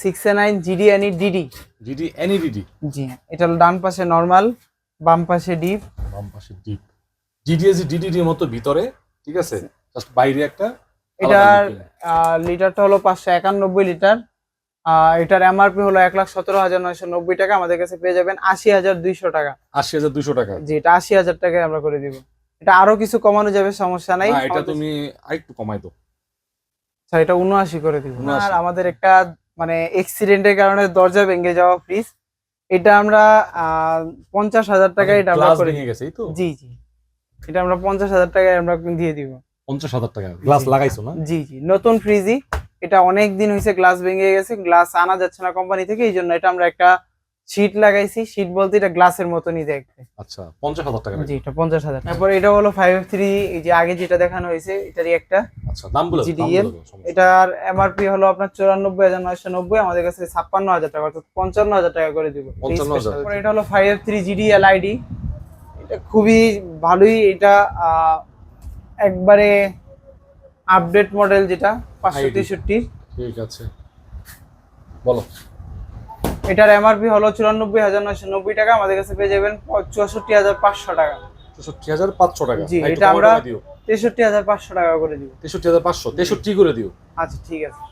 6A9 GD any DD. GD any DD. জি, এটা হলো ডান পাশে নরমাল, বাম পাশে ডিপ। বাম পাশে ডিপ। জিডিএস ডিডিডি এর মতো ভিতরে, ঠিক আছে, জাস্ট বাইরে একটা। এটার লিটারটা হলো 591 লিটার। এটার এমআরপি হলো 1,17,990 টাকা। আমাদের কাছে পেয়ে যাবেন 80,200 টাকা। 80,200 টাকা। জি, এটা 80,000 টাকায় আমরা করে দিব। এটা আরো কিছু কমানো যাবে, সমস্যা নাই। এটা তুমি আরেকটু কমাই দাও। আচ্ছা, এটা 79 করে দিব। 79। আর আমাদের একটা মানে অ্যাক্সিডেন্টের কারণে দরজা ভেঙে যাওয়া ফ্রিজ, এটা আমরা 50,000 টাকায় এটা আমরা করে ভেঙে গেছে, এই তো। জি জি, এটা আমরা 50,000 টাকায় আমরা দিয়ে দিব। 50,000 টাকা গ্লাস লাগাইছো না? জি জি, নতুন ফ্রিজই। এটা অনেক দিন হয়েছে গ্লাস ভেঙে গেছে, গ্লাস আনা যাচ্ছে না কোম্পানি থেকে, এই জন্য এটা আমরা একটা শীট লাগাইছি। শীট বলতে এটা গ্লাসের মতনই দেখতে। আচ্ছা, 50,000 টাকা। জি, এটা 50,000। তারপর এটা হলো 5F3, এই যে আগে যেটা দেখানো হয়েছে এটারই একটা। আচ্ছা, দাম বলে দাও। জিডিএল, এটার এমআরপি হলো আপনার 94,990। আমাদের কাছে 56,000 টাকা, অর্থাৎ 55,000 টাকা করে দিব। 55,000। তারপর এটা হলো 5F3 জিডিএল আইডি। এটা খুবই ভালোই, এটা একবারে আপডেট মডেল, যেটা 563। ঠিক আছে, বলো। এটার এমআরপি হলো 94,990 টাকা। আমাদের কাছে পেয়ে যাবেন 64,500 টাকা। 64,500 টাকা। জি, এটা আমরা 63,500 টাকা করে দিব। 63,500, 63 করে দিও। আচ্ছা, ঠিক আছে।